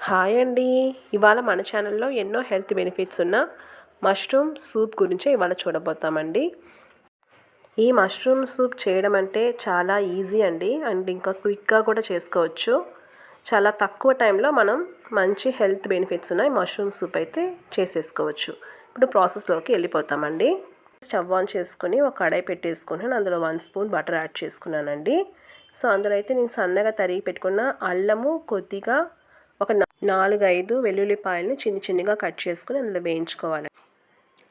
Hi అండి. ఇవాళ మన ఛానల్లో ఎన్నో హెల్త్ బెనిఫిట్స్ ఉన్న మష్రూమ్ సూప్ గురించి ఇవాళ చూడబోతామండి. ఈ మష్రూమ్ సూప్ చేయడం అంటే చాలా ఈజీ అండి. అండ్ ఇంకా క్విక్గా కూడా చేసుకోవచ్చు. చాలా తక్కువ టైంలో మనం మంచి హెల్త్ బెనిఫిట్స్ ఉన్న ఈ మష్రూమ్ సూప్ అయితే చేసేసుకోవచ్చు. ఇప్పుడు ప్రాసెస్లోకి వెళ్ళిపోతామండి. స్టవ్ ఆన్ చేసుకొని ఒక కడాయి పెట్టేసుకుని అందులో 1 స్పూన్ బటర్ యాడ్ చేసుకున్నానండి. సో అందులో అయితే నేను సన్నగా తరిగి పెట్టుకున్న అల్లము, కొద్దిగా ఒక 4-5 వెల్లుల్లిపాయలని చిన్నగా కట్ చేసుకుని అందులో వేయించుకోవాలి.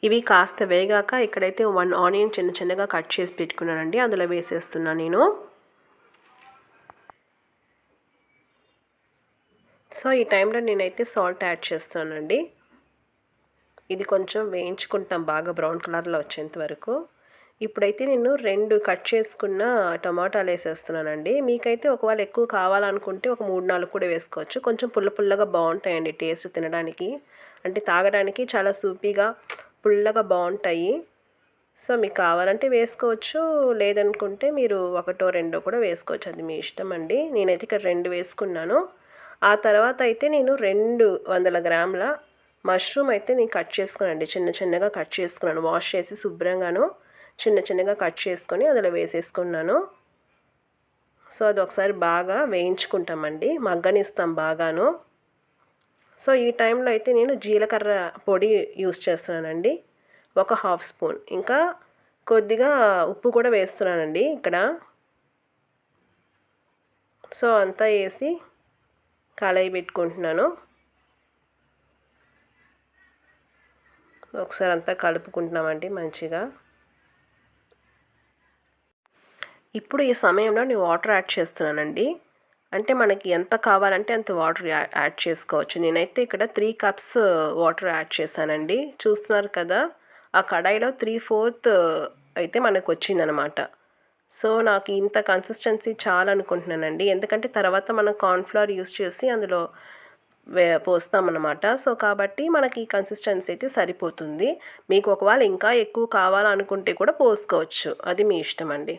ఇవి కాస్త వేగాక ఇక్కడైతే 1 ఆనియన్ చిన్నగా కట్ చేసి పెట్టుకున్నానండి, అందులో వేసేస్తున్నాను నేను. సో ఈ టైంలో నేనైతే సాల్ట్ యాడ్ చేస్తానండి. ఇది కొంచెం వేయించుకుంటాం బాగా బ్రౌన్ కలర్లో వచ్చేంత వరకు. ఇప్పుడైతే నేను 2 కట్ చేసుకున్న టమాటాలు వేసేస్తున్నానండి. మీకైతే ఒకవేళ ఎక్కువ కావాలనుకుంటే ఒక 3-4 కూడా వేసుకోవచ్చు. కొంచెం పుల్లగా బాగుంటాయండి టేస్ట్ తినడానికి. అంటే తాగడానికి చాలా సూపీగా పుల్లగా బాగుంటాయి. సో మీకు కావాలంటే వేసుకోవచ్చు, లేదనుకుంటే మీరు 1-2 కూడా వేసుకోవచ్చు, అది మీ ఇష్టం అండి. నేనైతే ఇక్కడ 2 వేసుకున్నాను. ఆ తర్వాత అయితే నేను 200 గ్రాముల మష్రూమ్ అయితే నేను కట్ చేసుకున్నానండి. చిన్నగా కట్ చేసుకున్నాను. వాష్ చేసి శుభ్రంగాను చిన్నగా కట్ చేసుకొని అందులో వేసేసుకున్నాను. సో అది ఒకసారి బాగా వేయించుకుంటామండి, మగ్గనిస్తాం బాగాను. సో ఈ టైంలో అయితే నేను జీలకర్ర పొడి యూస్ చేస్తున్నానండి, ఒక 1/2 స్పూన్. ఇంకా కొద్దిగా ఉప్పు కూడా వేస్తున్నానండి ఇక్కడ. సో అంతా వేసి కళాయి పెట్టుకుంటున్నాను. ఒకసారి అంతా కలుపుకుంటున్నామండి మంచిగా. ఇప్పుడు ఈ సమయంలో నేను వాటర్ యాడ్ చేస్తున్నానండి. అంటే మనకి ఎంత కావాలంటే అంత వాటర్ యాడ్ చేసుకోవచ్చు. నేనైతే ఇక్కడ 3 కప్స్ వాటర్ యాడ్ చేశానండి. చూస్తున్నారు కదా, ఆ కడాయిలో 3/4 అయితే మనకు వచ్చిందనమాట. సో నాకు ఇంత కన్సిస్టెన్సీ చాలా అనుకుంటున్నానండి. ఎందుకంటే తర్వాత మనం కార్న్ఫ్లవర్ యూస్ చేసి అందులో పోస్తామన్నమాట. సో కాబట్టి మనకి ఈ కన్సిస్టెన్సీ అయితే సరిపోతుంది. మీకు ఒకవేళ ఇంకా ఎక్కువ కావాలనుకుంటే కూడా పోసుకోవచ్చు, అది మీ ఇష్టం అండి.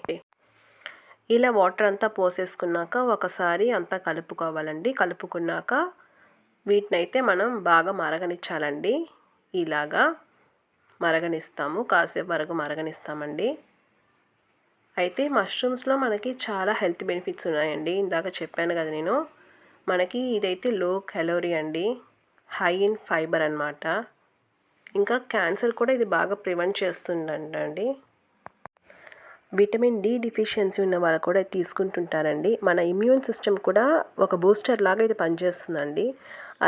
ఇలా వాటర్ అంతా పోసేసుకున్నాక ఒకసారి అంతా కలుపుకోవాలండి. కలుపుకున్నాక వీటినైతే మనం బాగా మరగనిచ్చాలండి. ఇలాగా మరగనిస్తాము, కాసేపు వరకు మరగనిస్తామండి. అయితే మష్రూమ్స్లో మనకి చాలా హెల్త్ బెనిఫిట్స్ ఉన్నాయండి. ఇందాక చెప్పాను కదా నేను. మనకి ఇదైతే లో క్యాలరీ అండి, హై ఇన్ ఫైబర్ అన్నమాట. ఇంకా క్యాన్సర్ కూడా ఇది బాగా ప్రివెంట్ చేస్తుందండి. విటమిన్ డి డెఫిషియన్సీ ఉన్న వాళ్ళు కూడా తీసుకుంటుంటారండి. మన ఇమ్యూన్ సిస్టమ్ కూడా ఒక బూస్టర్ లాగా ఇది పనిచేస్తుందండి.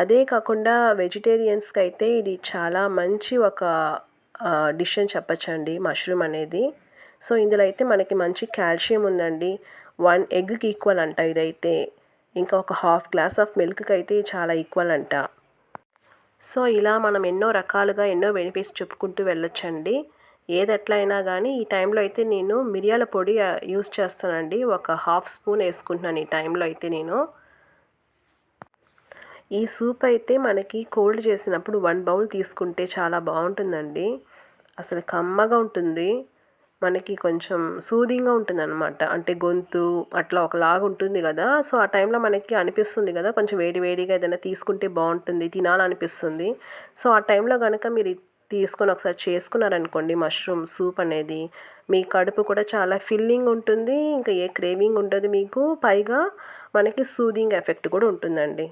అదే కాకుండా వెజిటేరియన్స్కి అయితే ఇది చాలా మంచి ఒక డిష్ అని చెప్పచ్చండి మష్రూమ్ అనేది. సో ఇందులో అయితే మనకి మంచి కాల్షియం ఉందండి. 1 ఎగ్కి ఈక్వల్ అంట ఇదైతే. ఇంకా ఒక 1/2 గ్లాస్ ఆఫ్ మిల్క్కి అయితే చాలా ఈక్వల్ అంట. సో ఇలా మనం ఎన్నో రకాలుగా ఎన్నో బెనిఫిట్స్ చెప్పుకుంటూ వెళ్ళొచ్చండి. ఏది ఎట్లయినా కానీ ఈ టైంలో అయితే నేను మిరియాల పొడి యూస్ చేస్తానండి. ఒక 1/2 స్పూన్ వేసుకుంటున్నాను ఈ టైంలో అయితే నేను. ఈ సూప్ అయితే మనకి కోల్డ్ చేసినప్పుడు 1 బౌల్ తీసుకుంటే చాలా బాగుంటుందండి. అసలు కమ్మగా ఉంటుంది, మనకి కొంచెం సూదింగ్గా ఉంటుంది అనమాట. అంటే గొంతు అట్లా ఒకలాగా ఉంటుంది కదా. సో ఆ టైంలో మనకి అనిపిస్తుంది కదా, కొంచెం వేడిగా ఏదైనా తీసుకుంటే బాగుంటుంది, తినాలనిపిస్తుంది. సో ఆ టైంలో కనుక మీరు తీసుకొని ఒకసారి చేసుకున్నారనుకోండి మష్రూమ్ సూప్ అనేది, మీ కడుపు కూడా చాలా ఫిల్లింగ్ ఉంటుంది. ఇంకా ఏ క్రేవింగ్ ఉండదు మీకు. పైగా మనకి సూదింగ్ ఎఫెక్ట్ కూడా ఉంటుందండి.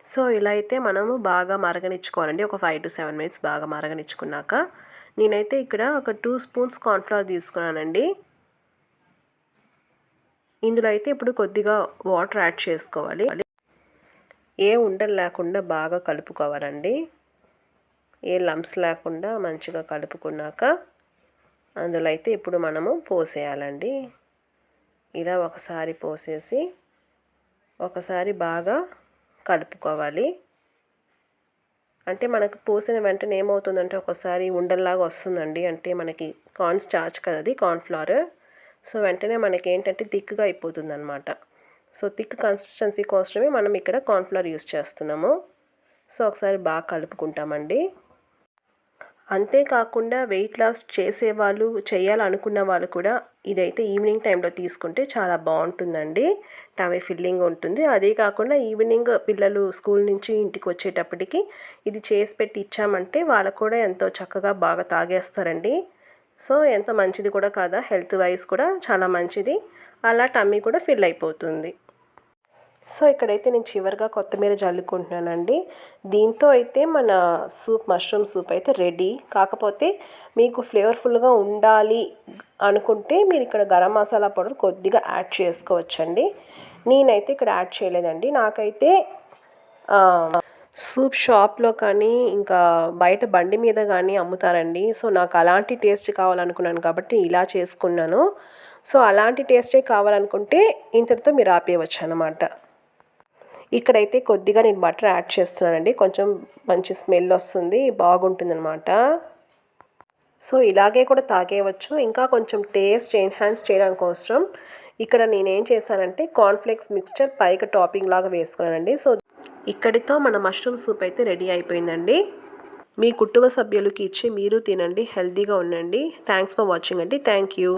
సో ఇలా అయితే మనము బాగా మరగనిచ్చుకోవాలండి. ఒక 5-7 మినిట్స్ బాగా మరగనిచ్చుకున్నాక నేనైతే ఇక్కడ ఒక 2 స్పూన్స్ కార్న్ఫ్లవర్ తీసుకున్నానండి. ఇందులో అయితే ఇప్పుడు కొద్దిగా వాటర్ యాడ్ చేసుకోవాలి. ఏ ఉండలు లేకుండా బాగా కలుపుకోవాలండి. ఏ లంప్స్ లేకుండా మంచిగా కలుపుకున్నాక అందులో అయితే ఇప్పుడు మనము పోసేయాలండి. ఇలా ఒకసారి పోసేసి ఒకసారి బాగా కలుపుకోవాలి. అంటే మనకు పోసిన వెంటనే ఏమవుతుందంటే ఒకసారి ఉండల్లాగా వస్తుందండి. అంటే మనకి కార్న్ స్టార్చ్ కదా అది, కార్న్ఫ్లవర్. సో వెంటనే మనకి ఏంటంటే థిక్గా అయిపోతుంది అనమాట. సో థిక్ కన్సిస్టెన్సీ కోసమే మనం ఇక్కడ కార్న్ఫ్లవర్ యూస్ చేస్తున్నాము. సో ఒకసారి బాగా కలుపుకుంటామండి. అంతేకాకుండా వెయిట్ లాస్ చేసేవాళ్ళు, చేయాలనుకున్న వాళ్ళు కూడా ఇదైతే ఈవినింగ్ టైంలో తీసుకుంటే చాలా బాగుంటుందండి. టమీ ఫిల్లింగ్ ఉంటుంది. అదే కాకుండా ఈవినింగ్ పిల్లలు స్కూల్ నుంచి ఇంటికి వచ్చేటప్పటికి ఇది చేసి పెట్టి ఇచ్చామంటే వాళ్ళకు కూడా ఎంతో చక్కగా బాగా తాగేస్తారండి. సో ఎంత మంచిది కూడా కాదా, హెల్త్ వైజ్ కూడా చాలా మంచిది. అలా టమ్మీ కూడా ఫిల్ అయిపోతుంది. సో ఇక్కడైతే నేను చివరిగా కొత్తిమీర జల్లుకుంటున్నానండి. దీంతో అయితే మన సూప్, మష్రూమ్ సూప్ అయితే రెడీ. కాకపోతే మీకు ఫ్లేవర్ఫుల్గా ఉండాలి అనుకుంటే మీరు ఇక్కడ గరం మసాలా పౌడర్ కొద్దిగా యాడ్ చేసుకోవచ్చండి. నేనైతే ఇక్కడ యాడ్ చేయలేదండి. నాకైతే సూప్ షాప్లో కానీ ఇంకా బయట బండి మీద కానీ అమ్ముతారండి. సో నాకు అలాంటి టేస్ట్ కావాలనుకున్నాను కాబట్టి ఇలా చేసుకున్నాను. సో అలాంటి టేస్టే కావాలనుకుంటే ఇంతటితో మీరు ఆపేయవచ్చు అన్నమాట. ఇక్కడైతే కొద్దిగా నేను బటర్ యాడ్ చేస్తున్నానండి. కొంచెం మంచి స్మెల్ వస్తుంది, బాగుంటుందన్నమాట. సో ఇలాగే కూడా తాగేయవచ్చు. ఇంకా కొంచెం టేస్ట్ ఎన్హాన్స్ చేయడం కోసం ఇక్కడ నేనేం చేశానంటే కార్న్ఫ్లేక్స్ మిక్స్చర్ పైకి టాపింగ్ లాగా వేసుకున్నానండి. సో ఇక్కడితో మన మష్రూమ్ సూప్ అయితే రెడీ అయిపోయిందండి. మీ కుటుంబ సభ్యులకి ఇచ్చి మీరు తినండి, హెల్తీగా ఉండండి. థ్యాంక్స్ ఫర్ వాచింగ్ అండి. Thank you.